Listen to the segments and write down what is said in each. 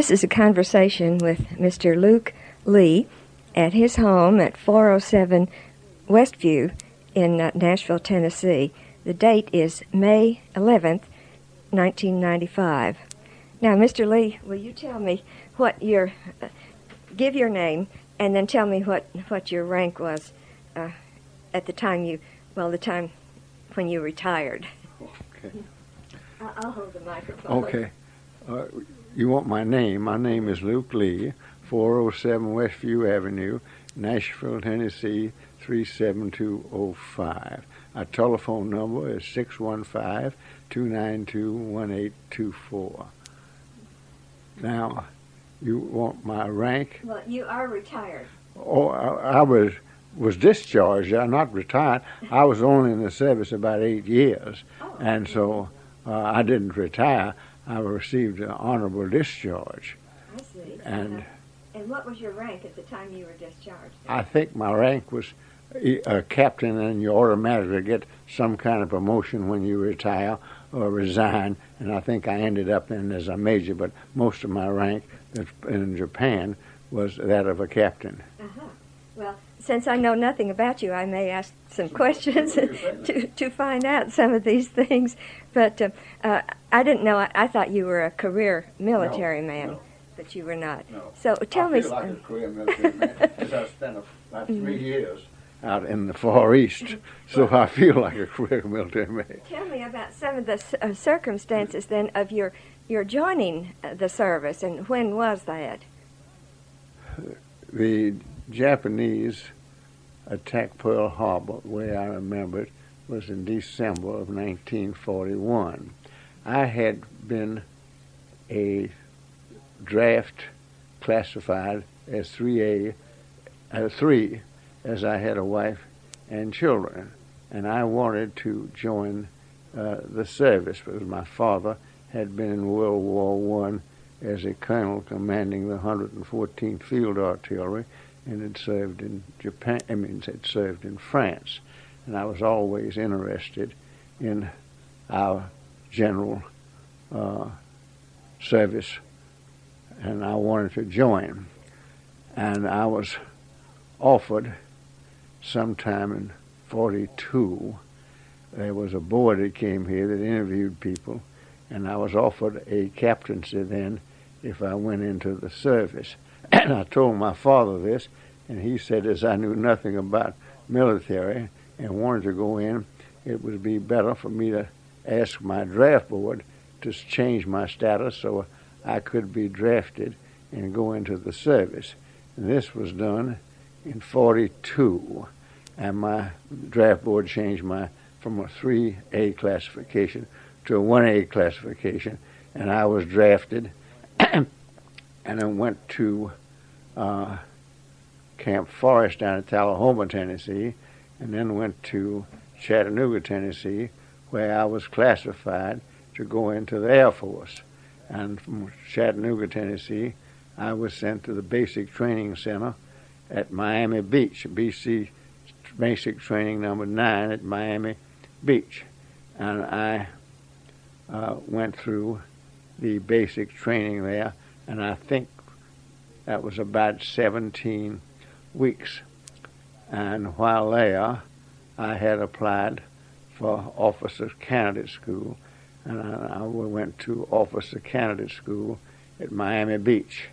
This is a conversation with Mr. Luke Lee at his home at 407 Westview in Nashville, Tennessee. The date is May 11th, 1995. Now, Mr. Lee, will you tell me what your, give your name, and then tell me what your rank was at the time the time when you retired. Okay. I'll hold the microphone. Okay. You want my name? My name is Luke Lee, 407 Westview Avenue, Nashville, Tennessee, 37205. Our telephone number is 615-292-1824. Now, you want my rank? Well, you are retired. Oh, I was discharged. I'm not retired. I was only in the service about 8 years, and so I didn't retire. I received an honorable discharge. I see. And what was your rank at the time you were discharged? I think my rank was a captain, and you automatically get some kind of promotion when you retire or resign, and I think I ended up in as a major, but most of my rank in Japan was that of a captain. Uh-huh. Well, since I know nothing about you, I may ask some questions to find out some of these things, but I didn't know. I thought you were a career military man. But you were not. No. So tell me. I feel like a career military man because I spent about 3 years out in the Far East, so I feel like a career military man. Tell me about some of the circumstances then of your joining the service, and when was that? The Japanese attacked Pearl Harbor, the way I remember it, was in December of 1941. I had been a draft classified as 3 as I had a wife and children, and I wanted to join the service because my father had been in World War I as a colonel commanding the 114th Field Artillery, and had served in had served in France, and I was always interested in our general service, and I wanted to join. And I was offered sometime in 42. There was a board that came here that interviewed people, and I was offered a captaincy then if I went into the service. And I told my father this, and he said, as I knew nothing about military and wanted to go in, it would be better for me to ask my draft board to change my status so I could be drafted and go into the service. And this was done in 42, and my draft board changed from a 3A classification to a 1A classification, and I was drafted, and I went to Camp Forest down in Tullahoma, Tennessee, and then went to Chattanooga, Tennessee, where I was classified to go into the Air Force. And from Chattanooga, Tennessee, I was sent to the Basic Training Center at Miami Beach, BC Basic Training number 9 at Miami Beach. And I went through the basic training there, and I think that was about 17 weeks. And while there, I had applied for Officer Candidate School, and I went to Officer Candidate School at Miami Beach.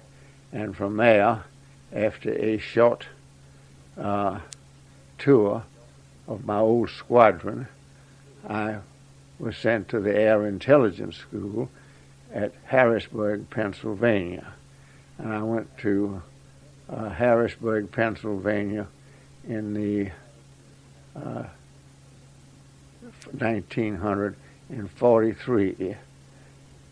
And from there, after a short tour of my old squadron, I was sent to the Air Intelligence School at Harrisburg, Pennsylvania. And I went to Harrisburg, Pennsylvania in the 1943.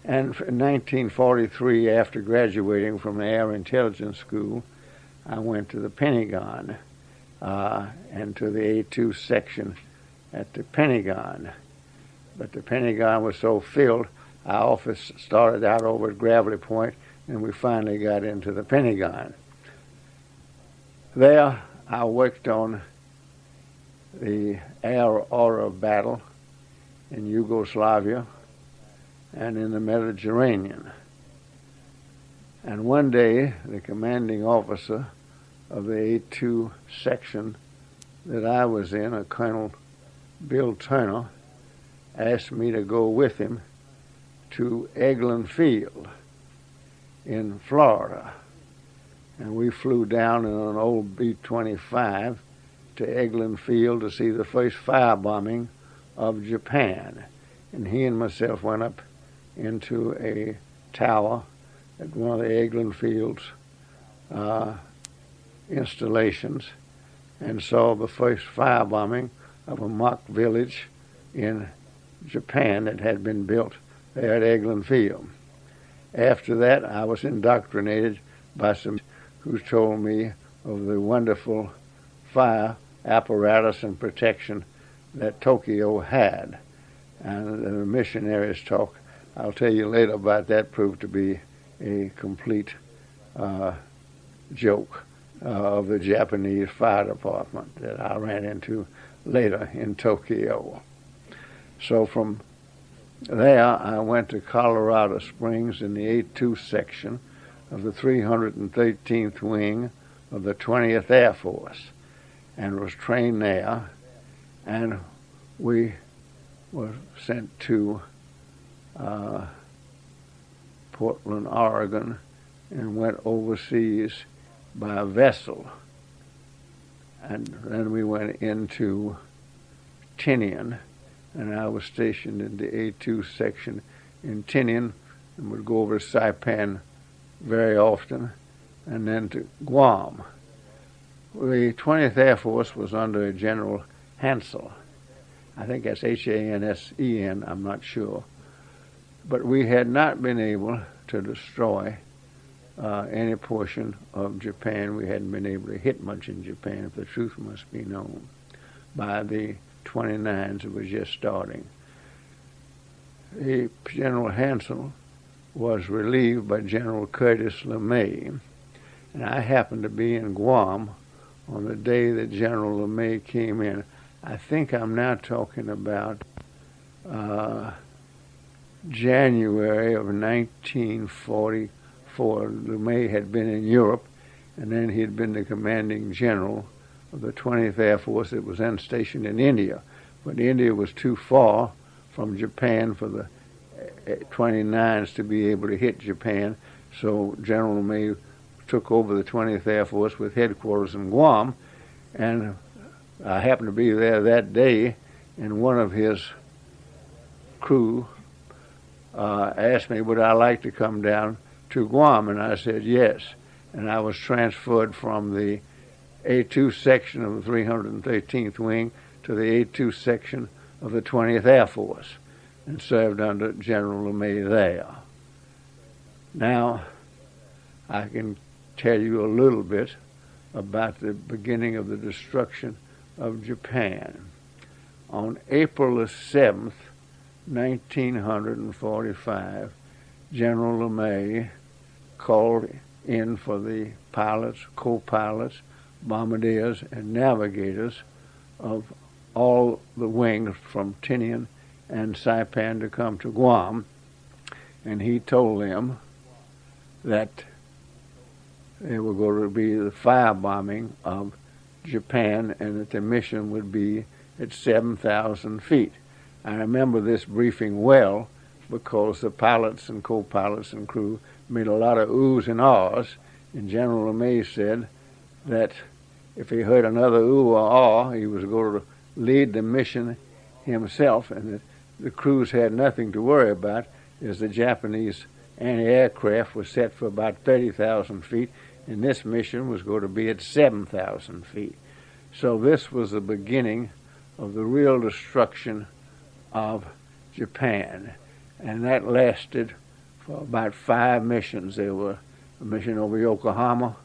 And in 1943, after graduating from the Air Intelligence School, I went to the Pentagon and to the A2 section at the Pentagon. But the Pentagon was so filled, our office started out over at Gravelly Point, and we finally got into the Pentagon. There, I worked on the air order battle in Yugoslavia and in the Mediterranean. And one day, the commanding officer of the A2 section that I was in, a Colonel Bill Turner, asked me to go with him to Eglin Field in Florida. And we flew down in an old B-25 to Eglin Field to see the first firebombing of Japan. And he and myself went up into a tower at one of the Eglin Field's installations and saw the first firebombing of a mock village in Japan that had been built there at Eglin Field. After that, I was indoctrinated by some who told me of the wonderful fire apparatus and protection that Tokyo had. And the missionaries' talk, I'll tell you later about that, proved to be a complete joke of the Japanese fire department that I ran into later in Tokyo. So from there, I went to Colorado Springs in the A2 section of the 313th Wing of the 20th Air Force and was trained there. And we were sent to Portland, Oregon, and went overseas by vessel. And then we went into Tinian, and I was stationed in the A2 section in Tinian and would go over to Saipan very often, and then to Guam. The 20th Air Force was under General Hansel. I think that's Hansen, I'm not sure. But we had not been able to destroy any portion of Japan. We hadn't been able to hit much in Japan, if the truth must be known, by the 29s that was just starting. General Hansel was relieved by General Curtis LeMay, and I happened to be in Guam on the day that General LeMay came in. I think I'm now talking about January of 1944. LeMay had been in Europe, and then he had been the commanding general of the 20th Air Force that was then stationed in India. But India was too far from Japan for the 29s to be able to hit Japan, so General LeMay took over the 20th Air Force with headquarters in Guam, and I happened to be there that day, and one of his crew asked me, would I like to come down to Guam, and I said yes, and I was transferred from the A2 section of the 313th Wing to the A2 section of the 20th Air Force and served under General LeMay there. Now, I can tell you a little bit about the beginning of the destruction of Japan. On April the 7th, 1945, General LeMay called in for the pilots, co-pilots, bombardiers, and navigators of all the wings from Tinian and Saipan to come to Guam, and he told them that they were going to be the firebombing of Japan and that the mission would be at 7,000 feet. I remember this briefing well because the pilots and co-pilots and crew made a lot of oohs and ahs, and General LeMay said that if he heard another ooh or ah, he was going to lead the mission himself, and that the crews had nothing to worry about as the Japanese anti-aircraft was set for about 30,000 feet, and this mission was going to be at 7,000 feet. So this was the beginning of the real destruction of Japan, and that lasted for about 5 missions. There were a mission over Yokohama,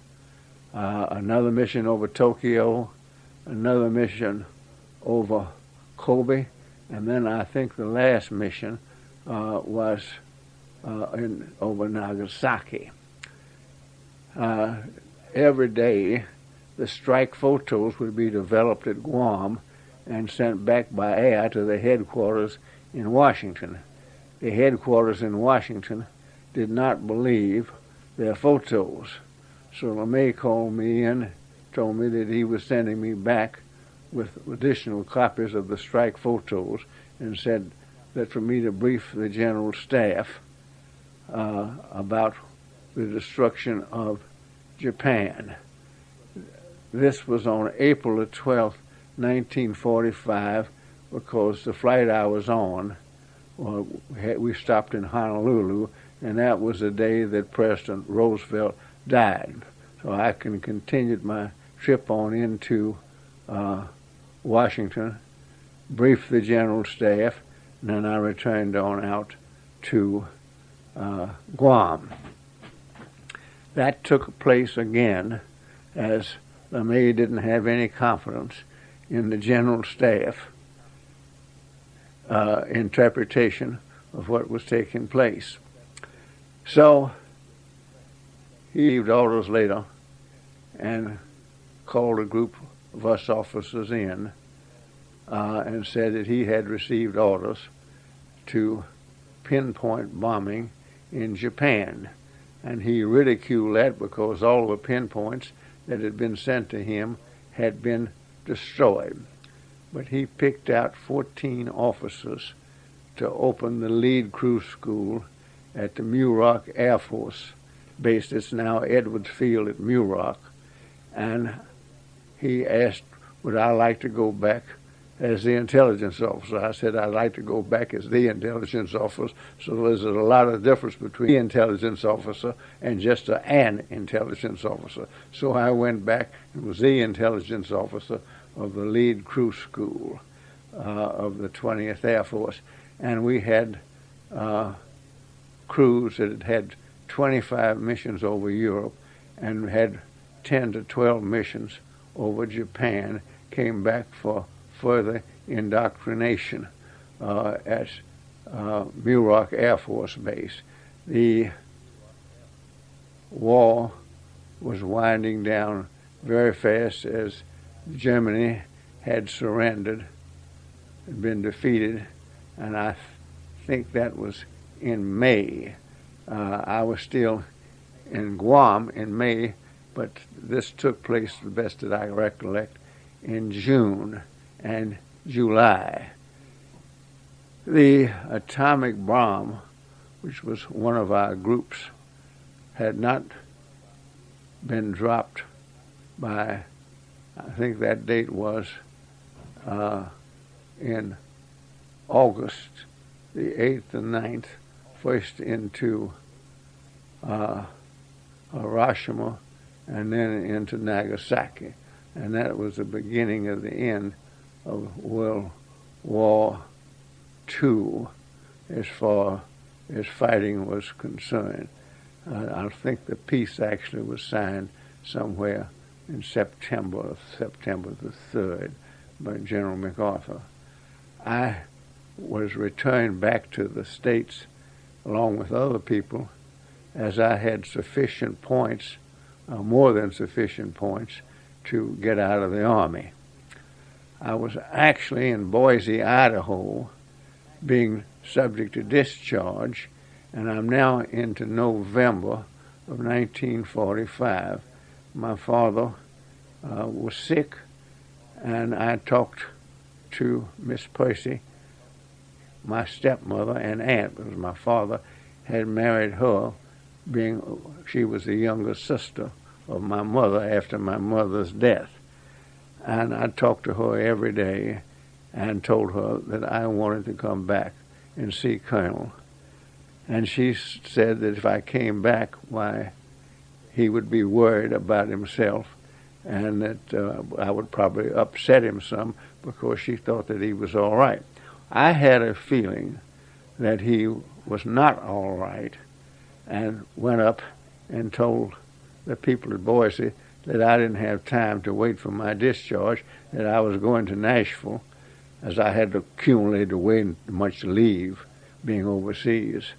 another mission over Tokyo, another mission over Kobe, and then I think the last mission was over Nagasaki. Every day, the strike photos would be developed at Guam and sent back by air to the headquarters in Washington. The headquarters in Washington did not believe their photos. So LeMay called me in, told me that he was sending me back with additional copies of the strike photos, and said that for me to brief the general staff about the destruction of Japan. This was on April the 12th, 1945, because the flight I was on, we stopped in Honolulu, and that was the day that President Roosevelt died. So I continued my trip on into Washington, briefed the general staff, and then I returned on out to Guam. That took place again as LeMay didn't have any confidence in the general staff interpretation of what was taking place. So he received orders later and called a group of us officers in and said that he had received orders to pinpoint bombing in Japan. And he ridiculed that because all the pinpoints that had been sent to him had been destroyed. But he picked out 14 officers to open the lead crew school at the Muroc Air Force Base. It's now Edwards Field at Muroc. And he asked, would I like to go back as the intelligence officer? I said, I'd like to go back as the intelligence officer. So there's a lot of difference between the intelligence officer and just an intelligence officer. So I went back and was the intelligence officer of the lead crew school of the 20th Air Force. And we had crews that had had 25 missions over Europe and had 10 to 12 missions over Japan, came back for further indoctrination at Muroc Air Force Base. The war was winding down very fast as Germany had surrendered and been defeated, and I think that was in May. I was still in Guam in May, but this took place, the best that I recollect, in June and July. The atomic bomb, which was one of our groups, had not been dropped by, I think that date was in August, the 8th and 9th, first into Hiroshima and then into Nagasaki. And that was the beginning of the end of World War II as far as fighting was concerned. I think the peace actually was signed somewhere in September the 3rd by General MacArthur. I was returned back to the States along with other people as I had sufficient points, more than sufficient points, to get out of the Army. I was actually in Boise, Idaho, being subject to discharge, and I'm now into November of 1945. My father was sick, and I talked to Miss Percy, my stepmother and aunt, because my father had married her, she was the younger sister of my mother after my mother's death. And I talked to her every day and told her that I wanted to come back and see Colonel. And she said that if I came back, why, he would be worried about himself and that I would probably upset him some because she thought that he was all right. I had a feeling that he was not all right and went up and told the people at Boise that I didn't have time to wait for my discharge, that I was going to Nashville, as I had accumulated way much leave being overseas,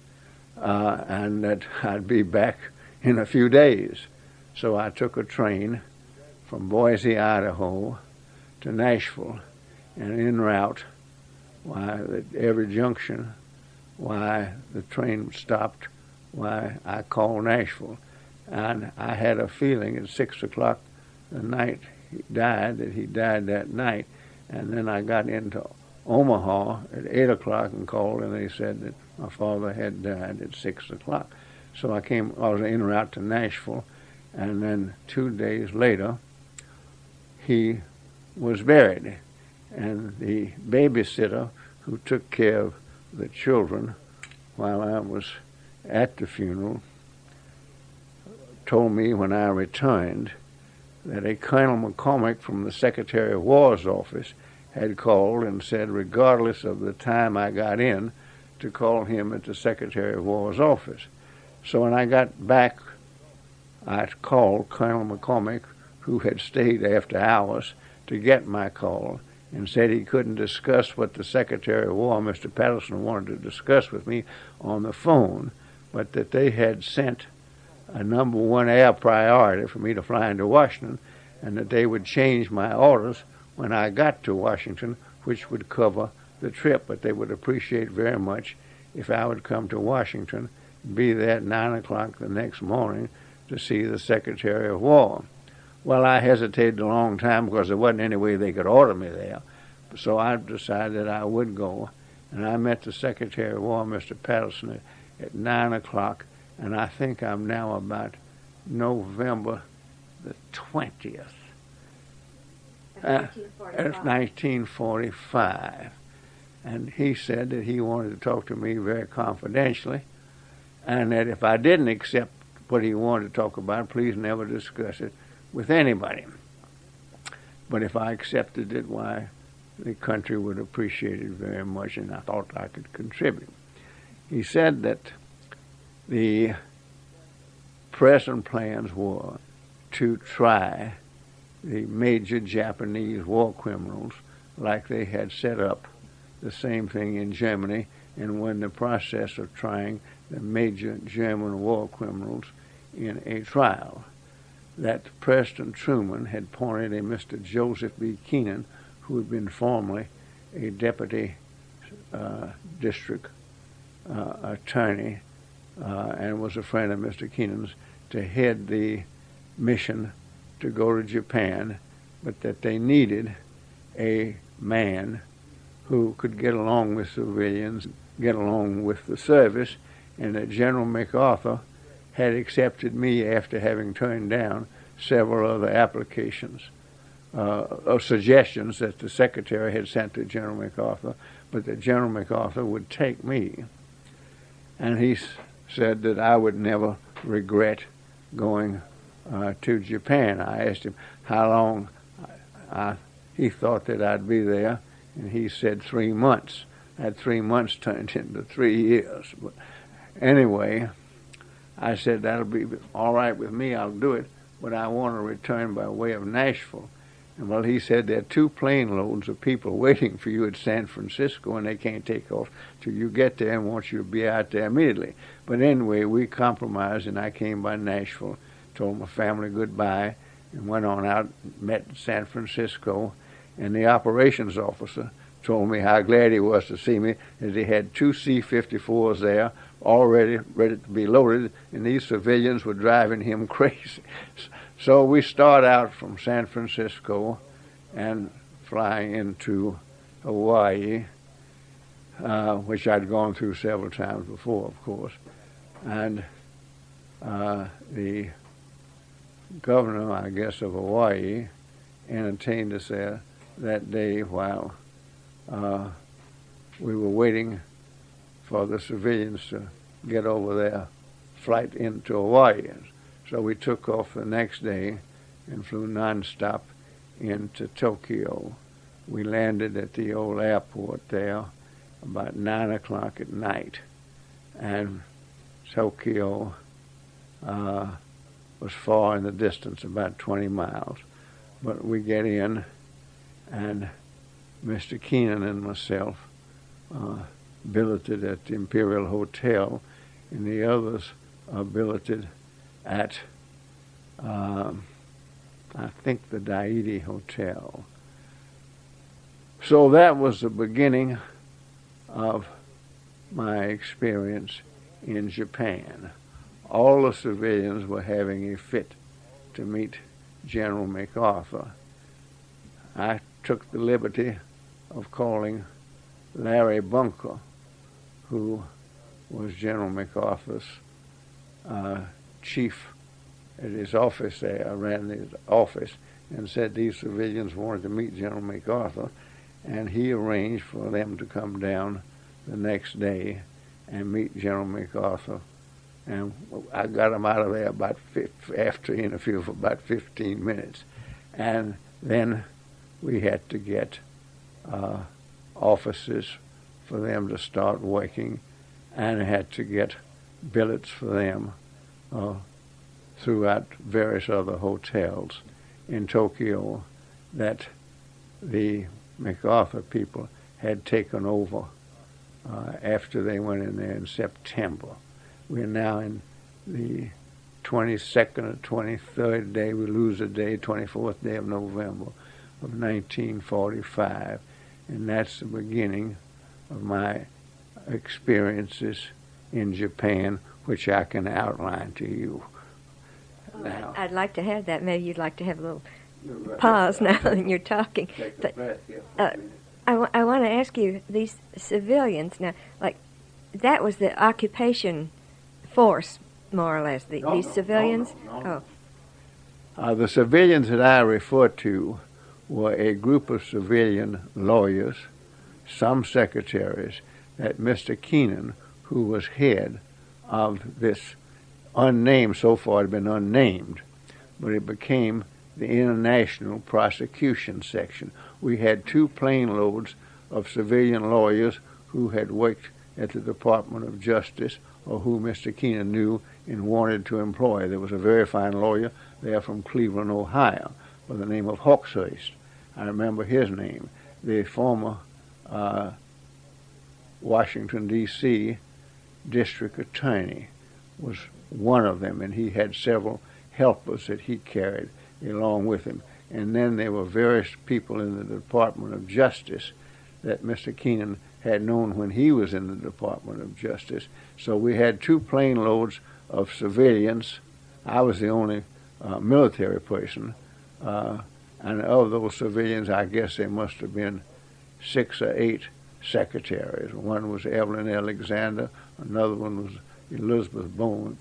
and that I'd be back in a few days. So I took a train from Boise, Idaho to Nashville, and en route, at every junction, the train stopped, I called Nashville. And I had a feeling at 6 o'clock the night he died that he died that night. And then I got into Omaha at 8 o'clock and called, and they said that my father had died at 6 o'clock. So I was en route to Nashville, and then 2 days later, he was buried. And the babysitter who took care of the children while I was at the funeral told me when I returned that a Colonel McCormick from the Secretary of War's office had called and said, regardless of the time I got in, to call him at the Secretary of War's office. So when I got back, I called Colonel McCormick, who had stayed after hours, to get my call, and said he couldn't discuss what the Secretary of War, Mr. Patterson, wanted to discuss with me on the phone, but that they had sent a number one air priority for me to fly into Washington, and that they would change my orders when I got to Washington, which would cover the trip, but they would appreciate very much if I would come to Washington, be there at 9 o'clock the next morning to see the Secretary of War. Well, I hesitated a long time because there wasn't any way they could order me there. So I decided that I would go, and I met the Secretary of War, Mr. Patterson, at 9 o'clock, and I think I'm now about November the 20th. It's 1945. And he said that he wanted to talk to me very confidentially, and that if I didn't accept what he wanted to talk about, please never discuss it with anybody. But if I accepted it, why, the country would appreciate it very much, and I thought I could contribute. He said that the present plans were to try the major Japanese war criminals like they had set up the same thing in Germany, and were in the process of trying the major German war criminals in a trial. That President Truman had appointed a Mr. Joseph B. Keenan, who had been formerly a deputy district attorney and was a friend of Mr. Keenan's, to head the mission to go to Japan, but that they needed a man who could get along with civilians, get along with the service, and that General MacArthur had accepted me after having turned down several other applications or suggestions that the Secretary had sent to General MacArthur, but that General MacArthur would take me. And he said that I would never regret going to Japan. I asked him how long he thought that I'd be there, and he said 3 months. That 3 months turned into 3 years. But anyway, I said, that'll be all right with me, I'll do it, but I want to return by way of Nashville. And well, he said, there are 2 plane loads of people waiting for you at San Francisco, and they can't take off till you get there and want you to be out there immediately. But anyway, we compromised, and I came by Nashville, told my family goodbye, and went on out, met in San Francisco, and the operations officer told me how glad he was to see me, as he had 2 C-54s there, already ready to be loaded, and these civilians were driving him crazy. So we start out from San Francisco and fly into Hawaii, which I'd gone through several times before, of course. And the governor, I guess, of Hawaii entertained us there that day while we were waiting for the civilians to get over their flight into Hawaii. So we took off the next day and flew nonstop into Tokyo. We landed at the old airport there about 9 o'clock at night, and Tokyo was far in the distance, about 20 miles. But we get in, and Mr. Keenan and myself billeted at the Imperial Hotel, and the others are billeted at, I think, the Daiichi Hotel. So that was the beginning of my experience in Japan. all the civilians were having a fit to meet General MacArthur. I took the liberty of calling Larry Bunker, who was General MacArthur's chief at his office there. I ran his office and said these civilians wanted to meet General MacArthur, and he arranged for them to come down the next day and meet General MacArthur. And I got them out of there after the interview for about 15 minutes. And then we had to get offices for them to start working, and had to get billets for them throughout various other hotels in Tokyo that the MacArthur people had taken over after they went in there in September. We're now in the 22nd or 23rd day, we lose a day, 24th day of November of 1945. And that's the beginning of my experiences in Japan, which I can outline to you. Now, I'd like to have that. Maybe you'd like to have a little pause now when you're talking. Take a breath, I want to ask you, these civilians now, like, that was the occupation force, more or less, these civilians? No. The civilians that I refer to were a group of civilian lawyers, some secretaries, that Mr. Keenan, who was head of this unnamed, so far it had been unnamed, but it became the International Prosecution Section. We had 2 plane loads of civilian lawyers who had worked at the Department of Justice, or who Mr. Keenan knew and wanted to employ. There was a very fine lawyer there from Cleveland, Ohio, by the name of Hawkshurst. I remember his name. The former Washington, D.C. district attorney was one of them, and he had several helpers that he carried along with him. And then there were various people in the Department of Justice that Mr. Keenan had known when he was in the Department of Justice. So we had 2 plane loads of civilians. I was the only military person. And of those civilians, I guess there must have been 6 or 8 secretaries. One was Evelyn Alexander, another one was Elizabeth Bowen,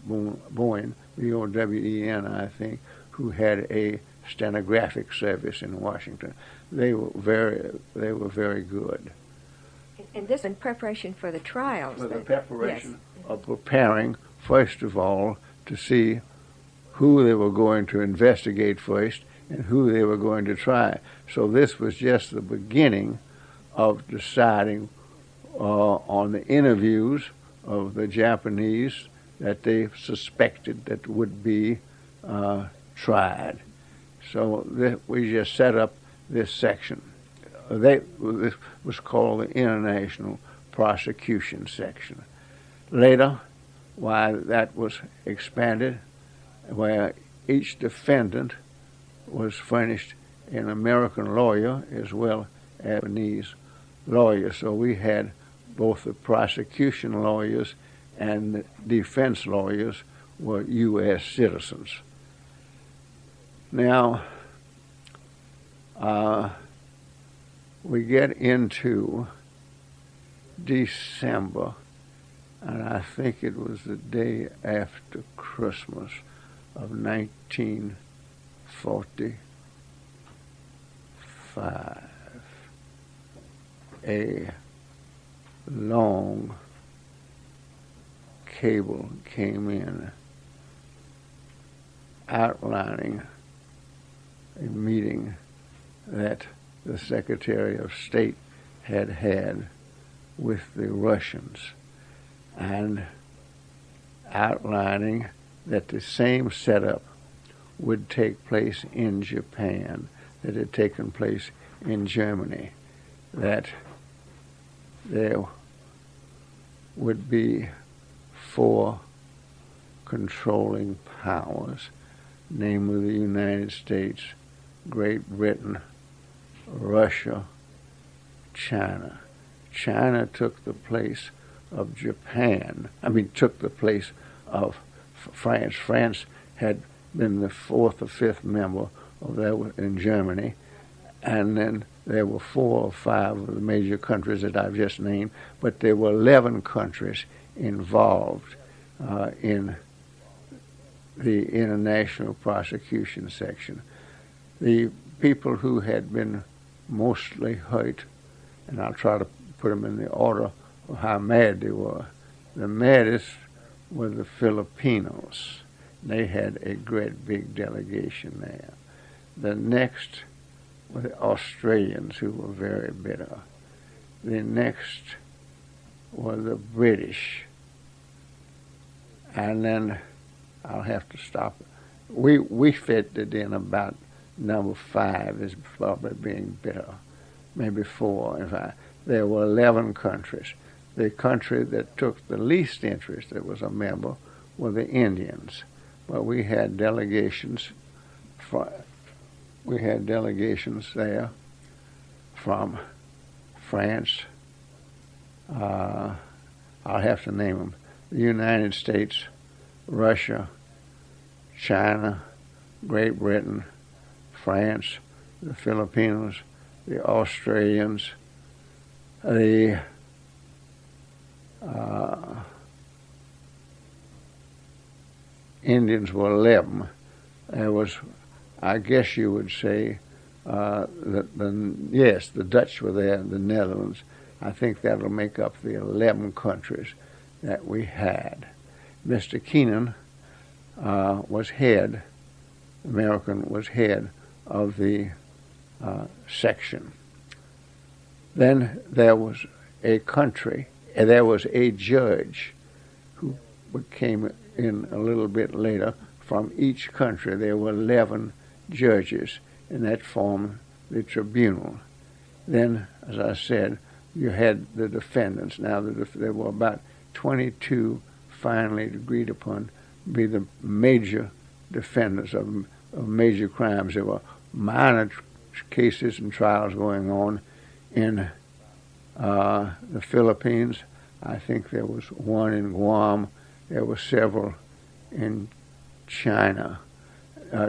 B-O-W-E-N, I think, who had a stenographic service in Washington. They were very good. And this in preparation for the trials. For the preparation of preparing, first of all, to see who they were going to investigate first and who they were going to try. So this was just the beginning of deciding on the interviews of the Japanese that they suspected that would be tried. So we just set up this section. This was called the International Prosecution Section. Later, why that was expanded, where each defendant was furnished an American lawyer as well as Japanese lawyer. So we had both the prosecution lawyers and the defense lawyers were U.S. citizens. Now, we get into December, and I think it was the day after Christmas of 1945. A long cable came in outlining a meeting that the Secretary of State had with the Russians, and outlining that the same setup would take place in Japan that had taken place in Germany, that there would be 4 controlling powers, namely the United States, Great Britain, Russia, China. China took the place of Japan. Took the place of France. France had been the fourth or fifth member of that in Germany, and then there were 4 or 5 of the major countries that I've just named, but there were 11 countries involved in the international prosecution section. The people who had been mostly hurt, and I'll try to put them in the order of how mad they were. The maddest were the Filipinos. They had a great big delegation there. The next were the Australians, who were very bitter. The next were the British. And then I'll have to stop. We fitted in about number 5 as probably being bitter, maybe 4 in fact. There were 11 countries. The country that took the least interest, that was a member, were the Indians. But we had delegations there from France. I'll have to name them: the United States, Russia, China, Great Britain, France, the Filipinos, the Australians, the Indians were 11. There was, I guess you would say, the Dutch were there, the Netherlands. I think that'll make up the 11 countries that we had. Mr. Keenan was head, American was head of the section. Then there was a country, and there was a judge who came in a little bit later from each country. There were 11 judges, and that formed the tribunal. Then, as I said, you had the defendants. Now, there were about 22 finally agreed upon to be the major defendants of major crimes. There were minor cases and trials going on in the Philippines. I think there was one in Guam. There were several in China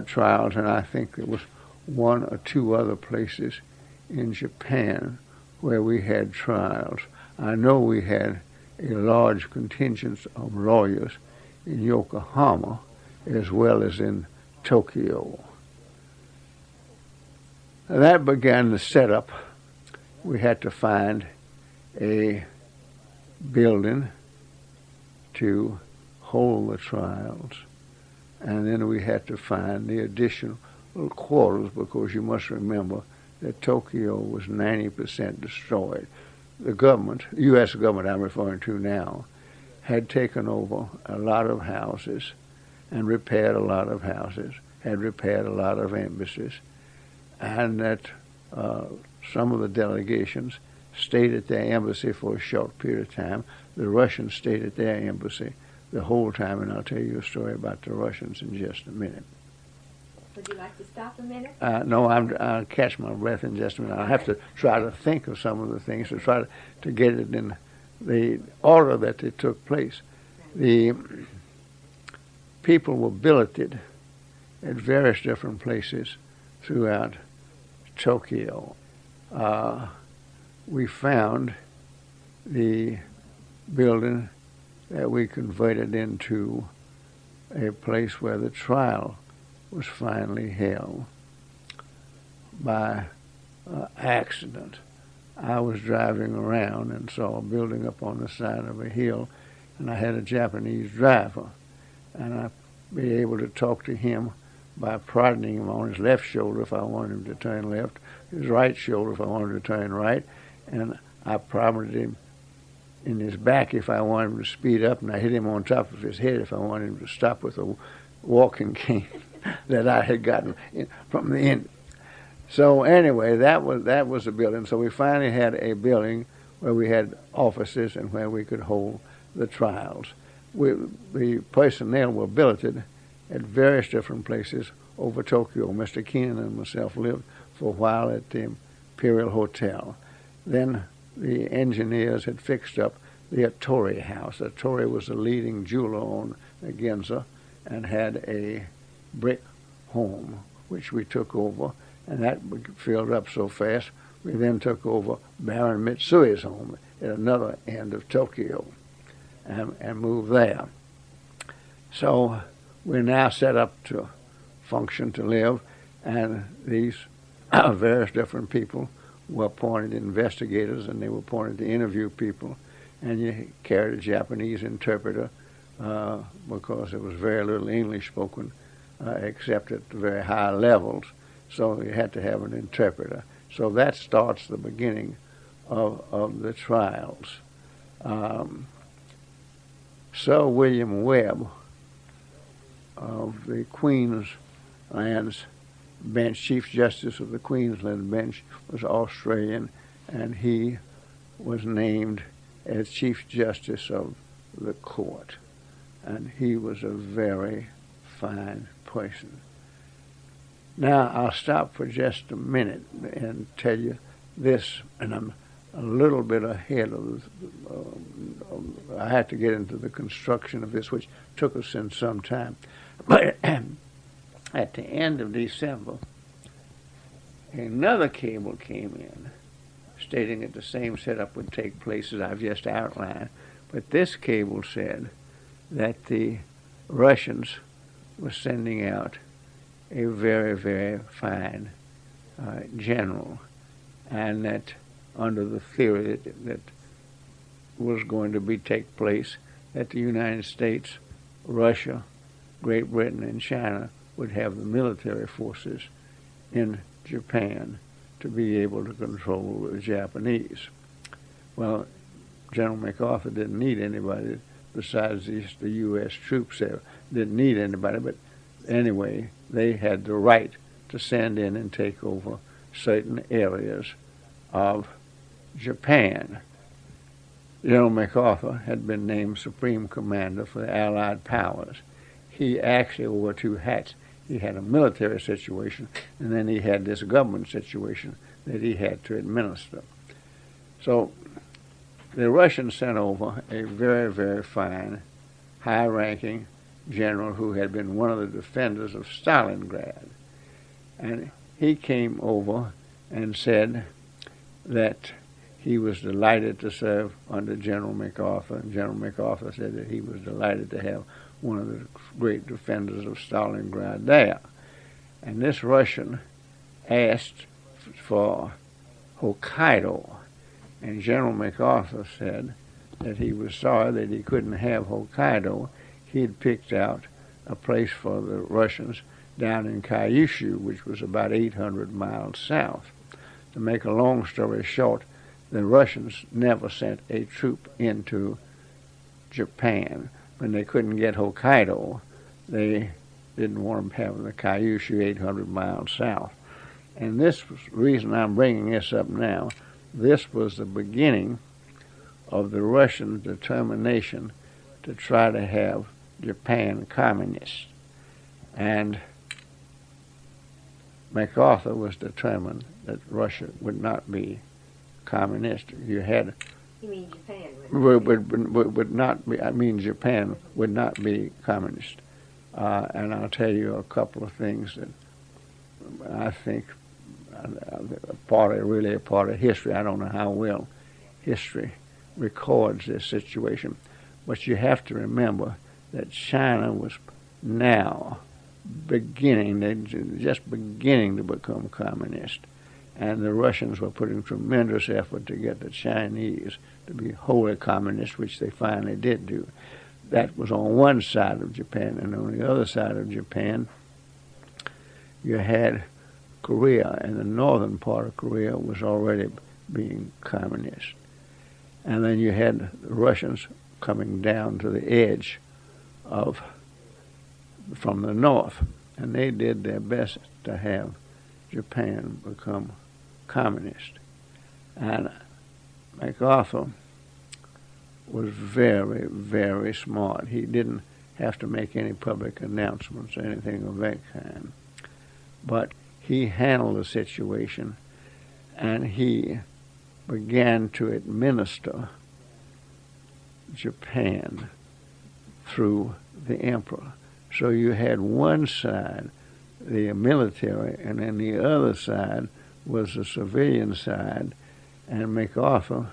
trials, and I think there was 1 or 2 other places in Japan where we had trials. I know we had a large contingent of lawyers in Yokohama as well as in Tokyo. That began the setup. We had to find a building to hold the trials, and then we had to find the additional quarters, because you must remember that Tokyo was 90% destroyed. The government, U.S. government I'm referring to now, had taken over a lot of houses and repaired a lot of houses, had repaired a lot of embassies, and that some of the delegations stayed at their embassy for a short period of time. The Russians stayed at their embassy the whole time, and I'll tell you a story about the Russians in just a minute. Would you like to stop a minute? No, I'll catch my breath in just a minute. I'll have to try to think of some of the things to try to get it in the order that they took place. The people were billeted at various different places throughout Tokyo. We found the building that we converted into a place where the trial was finally held by accident. I was driving around and saw a building up on the side of a hill, and I had a Japanese driver, and I'd be able to talk to him by prodding him on his left shoulder if I wanted him to turn left, his right shoulder if I wanted to turn right, and I prodded him in his back if I wanted him to speed up, and I hit him on top of his head if I wanted him to stop with a walking cane that I had gotten from the end. So anyway, that was the building. So we finally had a building where we had offices and where we could hold the trials. The personnel were billeted at various different places over Tokyo. Mr. Keenan and myself lived for a while at the Imperial Hotel. Then the engineers had fixed up the Ettore house. Ettore was the leading jeweler on Ginza, and had a brick home, which we took over, and that filled up so fast, we then took over Baron Mitsui's home at another end of Tokyo and moved there. So we're now set up to function, to live, and these various different people were appointed investigators, and they were appointed to interview people, and you carried a Japanese interpreter because there was very little English spoken except at the very high levels, so you had to have an interpreter. So that starts the beginning of the trials. Sir William Webb of the Queensland's bench, Chief Justice of the Queensland bench, was Australian, and he was named as Chief Justice of the court. And he was a very fine person. Now, I'll stop for just a minute and tell you this, and I'm a little bit ahead of I had to get into the construction of this, which took us in some time. But at the end of December, another cable came in stating that the same setup would take place as I've just outlined. But this cable said that the Russians were sending out a very, very fine general, and that under the theory that was going to take place, that the United States, Russia, Great Britain, and China would have the military forces in Japan to be able to control the Japanese. Well, General MacArthur didn't need anybody besides the U.S. troops there. Didn't need anybody, but anyway, they had the right to send in and take over certain areas of Japan. General MacArthur had been named Supreme Commander for the Allied powers. He actually wore two hats. He had a military situation, and then he had this government situation that he had to administer. So the Russians sent over a very, very fine, high-ranking general who had been one of the defenders of Stalingrad. And he came over and said that he was delighted to serve under General MacArthur, and General MacArthur said that he was delighted to have one of the great defenders of Stalingrad there. And this Russian asked for Hokkaido, and General MacArthur said that he was sorry that he couldn't have Hokkaido. He'd picked out a place for the Russians down in Kyushu, which was about 800 miles south. To make a long story short, the Russians never sent a troop into Japan. When they couldn't get Hokkaido, they didn't want them having the Kyushu 800 miles south. And this was the reason I'm bringing this up now. This was the beginning of the Russian determination to try to have Japan communist. And MacArthur was determined that Russia would not be communist. You mean Japan would not be? I mean Japan would not be communist. And I'll tell you a couple of things that I think a part of history. I don't know how well history records this situation, but you have to remember that China was now just beginning to become communist. And the Russians were putting tremendous effort to get the Chinese to be wholly communist, which they finally did do. That was on one side of Japan, and on the other side of Japan, you had Korea, and the northern part of Korea was already being communist. And then you had the Russians coming down to the edge from the north, and they did their best to have Japan become communist. And MacArthur was very, very smart. He didn't have to make any public announcements or anything of that kind. But he handled the situation, and he began to administer Japan through the emperor. So you had one side, the military, and then the other side was the civilian side, and MacArthur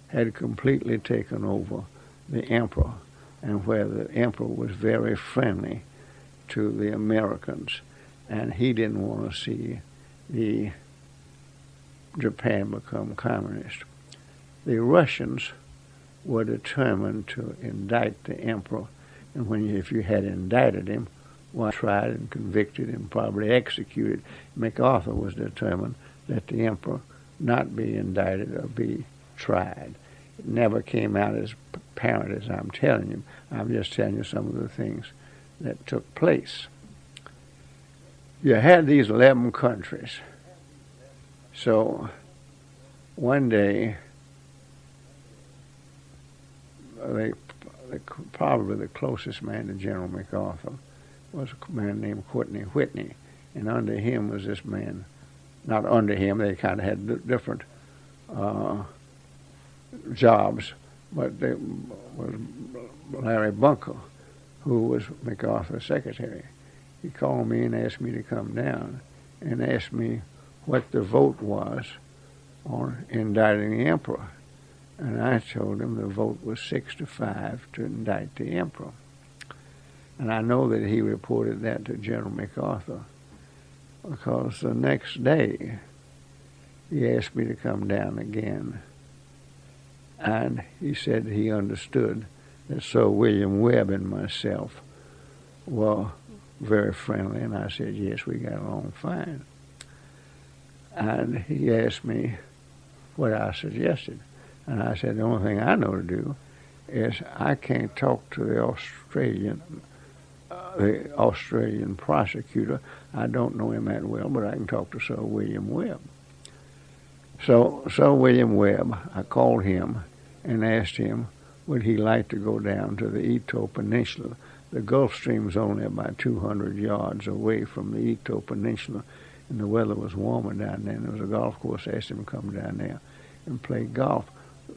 had completely taken over the emperor, and where the emperor was very friendly to the Americans, and he didn't want to see the Japan become communist. The Russians were determined to indict the emperor, and if you had indicted him, tried and convicted and probably executed. MacArthur was determined that the emperor not be indicted or be tried. It never came out as apparent as I'm telling you. I'm just telling you some of the things that took place. You had these 11 countries. So one day, probably the closest man to General MacArthur was a man named Whitney, and under him was this man. Not under him, they kind of had different jobs, but there was Larry Bunker, who was MacArthur's secretary. He called me and asked me to come down and asked me what the vote was on indicting the emperor. And I told him the vote was 6-5 to indict the emperor. And I know that he reported that to General MacArthur, because the next day he asked me to come down again. And he said he understood that Sir William Webb and myself were very friendly, and I said, yes, we got along fine. And he asked me what I suggested. And I said, the only thing I know to do is I can't talk to the Australian prosecutor. I don't know him that well, but I can talk to Sir William Webb. So Sir William Webb, I called him and asked him, would he like to go down to the Ito Peninsula? The Gulf Stream's only about 200 yards away from the Ito Peninsula, and the weather was warmer down there, and there was a golf course. I asked him to come down there and play golf.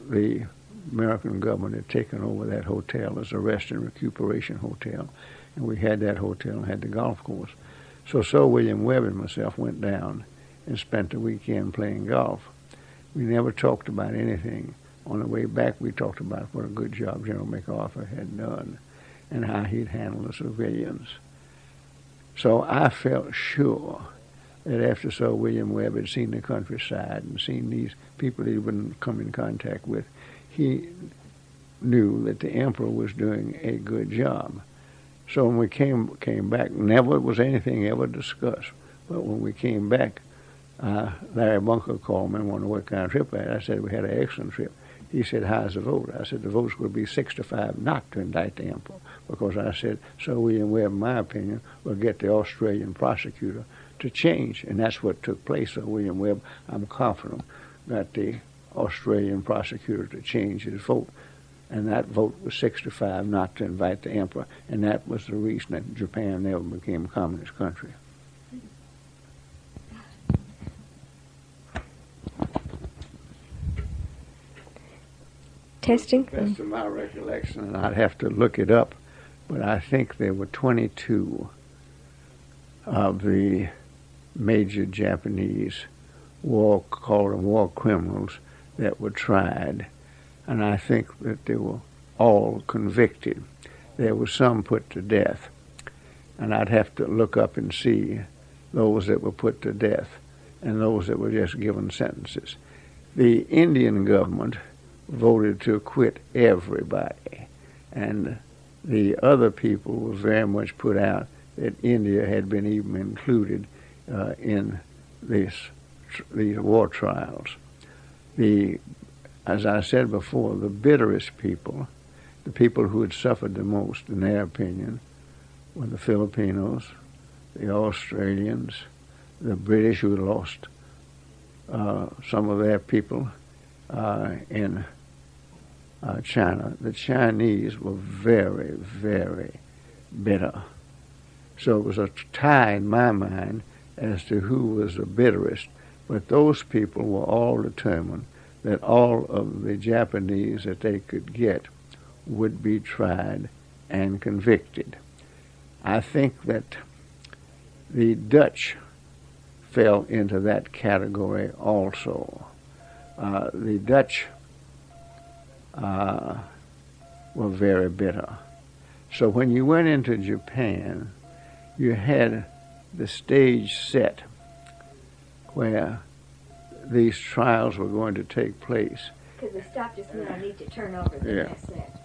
The American government had taken over that hotel as a rest and recuperation hotel, and we had that hotel and had the golf course. So Sir William Webb and myself went down and spent the weekend playing golf. We never talked about anything. On the way back, we talked about what a good job General MacArthur had done and how he'd handled the civilians. So I felt sure that after Sir William Webb had seen the countryside and seen these people he'd been come in contact with, he knew that the emperor was doing a good job. So when we came back, never was anything ever discussed. But when we came back, Larry Bunker called me and wanted to know what kind of trip I had. I said we had an excellent trip. He said, how's the vote? I said, the vote's going to be 6-5 not to indict the emperor, because I said Sir William Webb, in my opinion, will get the Australian prosecutor to change, and that's what took place. Sir William Webb, I'm confident, got the Australian prosecutor to change his vote, and that vote was 6-5 not to invite the emperor, and that was the reason that Japan never became a communist country. Testing? To the best of my recollection, and I'd have to look it up, but I think there were 22 of the major Japanese war criminals that were tried, and I think that they were all convicted. There were some put to death, and I'd have to look up and see those that were put to death and those that were just given sentences. The Indian government voted to acquit everybody, and the other people were very much put out that India had been even included in these war trials. As I said before, the bitterest people, the people who had suffered the most, in their opinion, were the Filipinos, the Australians, the British, who had lost some of their people in China. The Chinese were very, very bitter. So it was a tie in my mind as to who was the bitterest, but those people were all determined that all of the Japanese that they could get would be tried and convicted. I think that the Dutch fell into that category also. The Dutch were very bitter. So when you went into Japan, you had the stage set where these trials were going to take place. Could we stop just a minute? I need to turn over the cassette.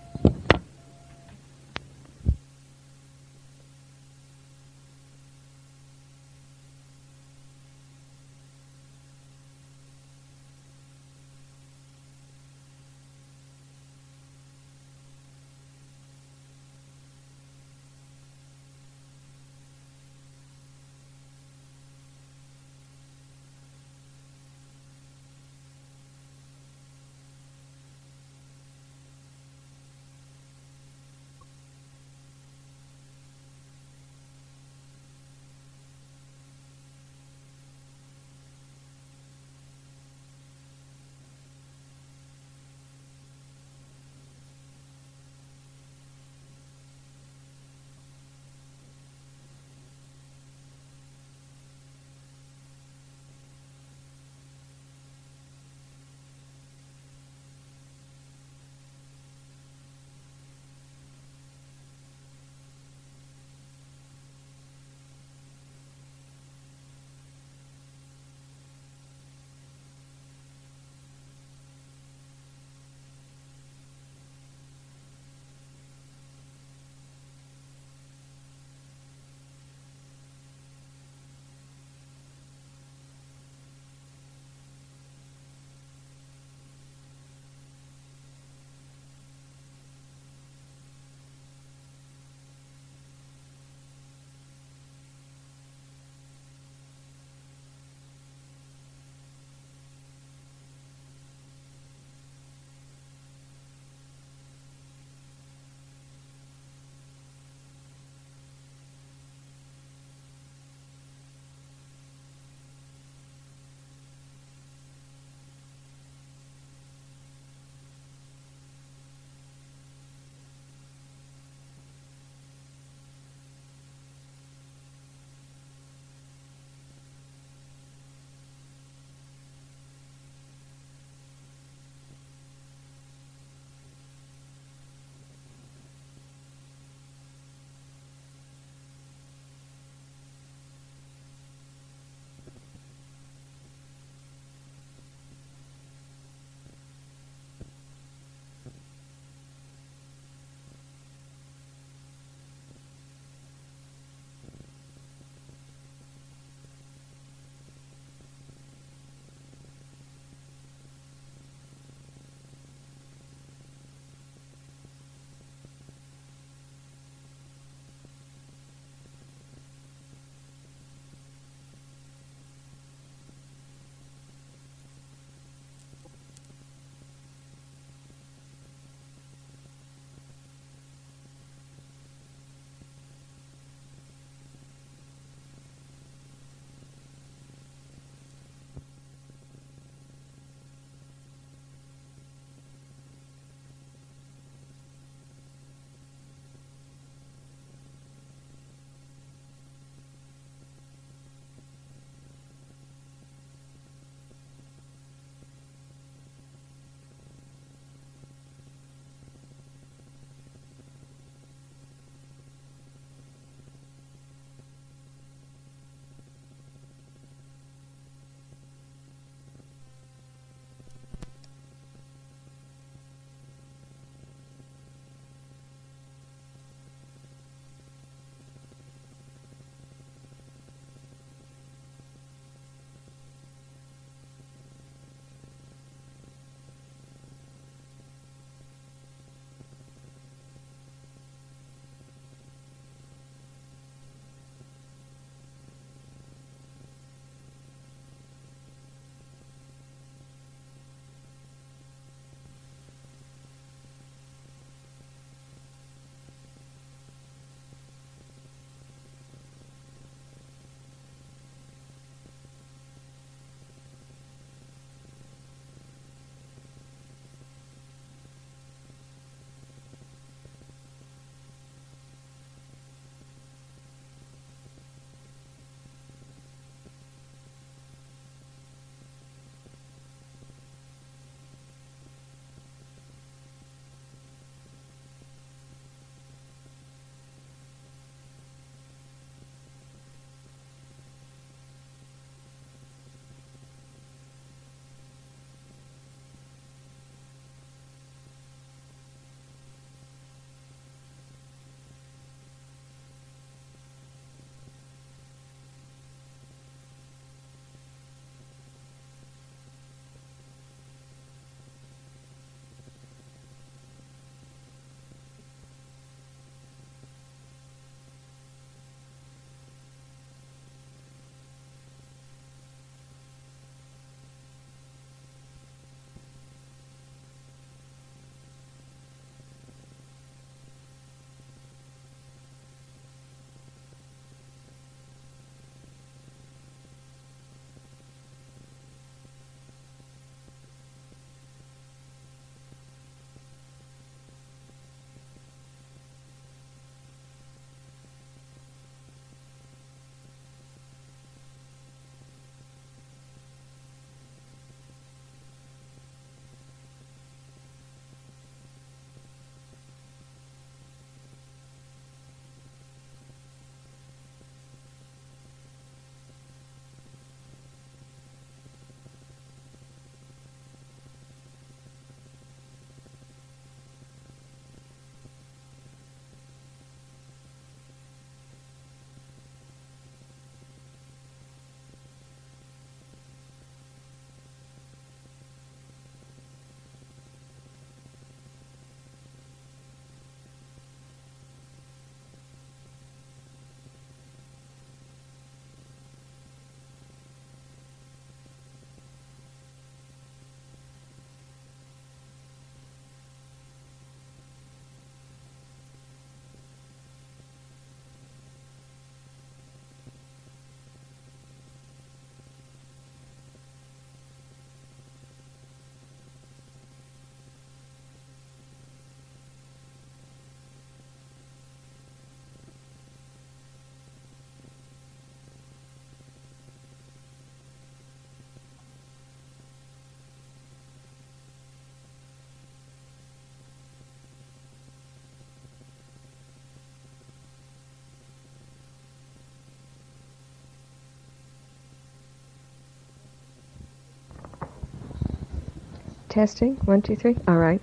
Testing. 1, 2, 3. All right.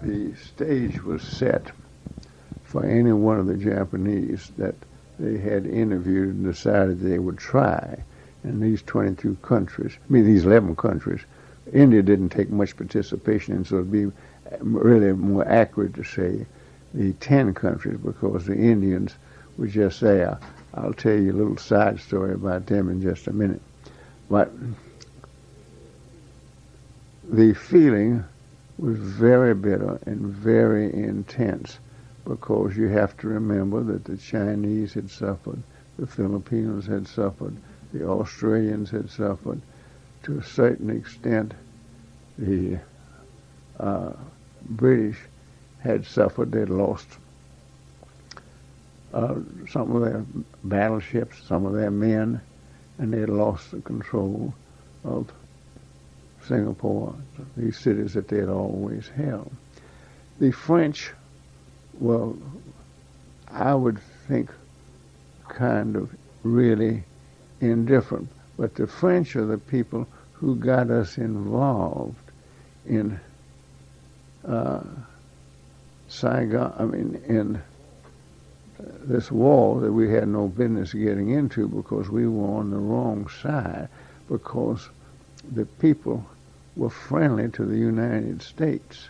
The stage was set for any one of the Japanese that they had interviewed and decided they would try in these 22 countries. These 11 countries. India didn't take much participation in, so it'd be really more accurate to say the 10 countries, because the Indians were just there. I'll tell you a little side story about them in just a minute. But the feeling was very bitter and very intense, because you have to remember that the Chinese had suffered, the Filipinos had suffered, the Australians had suffered, to a certain extent the British had suffered. They'd lost some of their battleships, some of their men, and they had lost the control of Singapore, these cities that they had always held. The French, well, I would think kind of really indifferent, but the French are the people who got us involved in Saigon, in this war that we had no business getting into, because we were on the wrong side, because the people were friendly to the United States,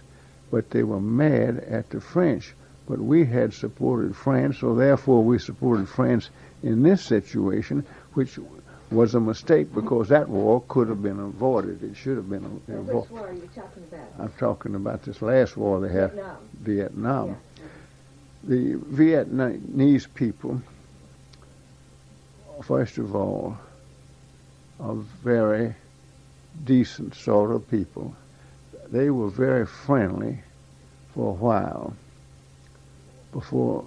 but they were mad at the French. But we had supported France, so therefore we supported France in this situation, which was a mistake, because that war could have been avoided. It should have been avoided. Which war are you talking about? I'm talking about this last war they had, Vietnam. Yeah. The Vietnamese people, first of all, are very decent sort of people. They were very friendly for a while before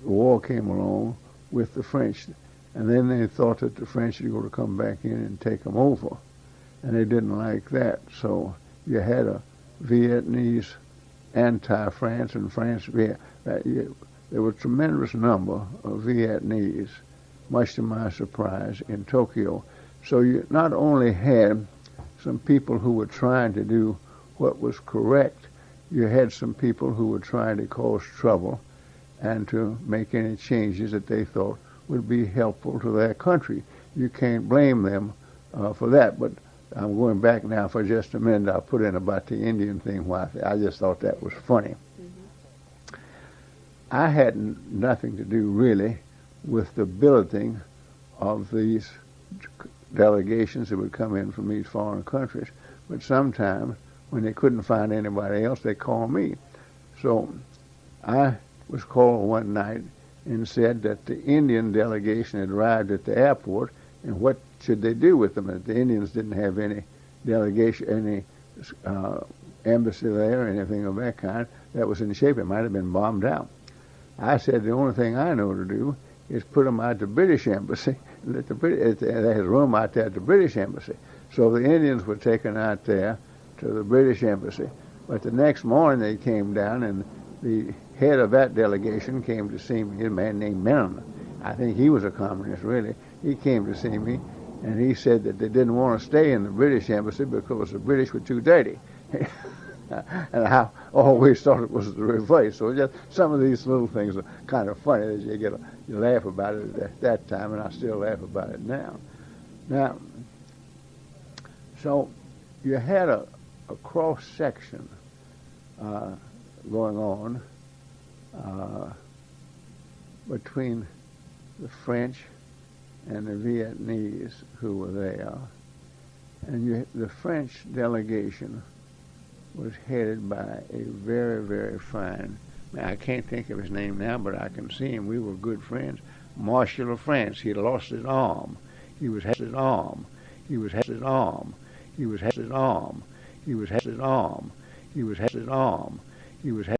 the war came along with the French. And then they thought that the French were going to come back in and take them over. And they didn't like that. So you had a Vietnamese anti-France and there were a tremendous number of Vietnamese, much to my surprise, in Tokyo. So you not only had some people who were trying to do what was correct, you had some people who were trying to cause trouble and to make any changes that they thought would be helpful to their country. You can't blame them for that, but I'm going back now for just a minute. I'll put in about the Indian thing. Why I just thought that was funny. Mm-hmm. I had nothing to do really with the billeting of these delegations that would come in from these foreign countries, but sometimes when they couldn't find anybody else, they called me. So I was called one night and said that the Indian delegation had arrived at the airport, and what should they do with them? That the Indians didn't have any delegation, any embassy there or anything of that kind that was in shape. It might have been bombed out. I said the only thing I know to do is put them at the British embassy. They had room out there at the British embassy. So the Indians were taken out there to the British embassy. But the next morning they came down, and the head of that delegation came to see me, a man named Menon. I think he was a communist, really. He came to see me, and he said that they didn't want to stay in the British embassy because the British were too dirty. And I always thought it was the reverse. So just some of these little things are kind of funny that you laugh about it at that time, and I still laugh about it now. Now, so you had a cross section going on between the French and the Vietnamese who were there. And the French delegation was headed by a very, very fine man. I can't think of his name now, but I can see him. We were good friends. Marshal of France. He had lost his arm. He was his arm. He was his arm. He was his arm. He was his arm. He was his arm. He was his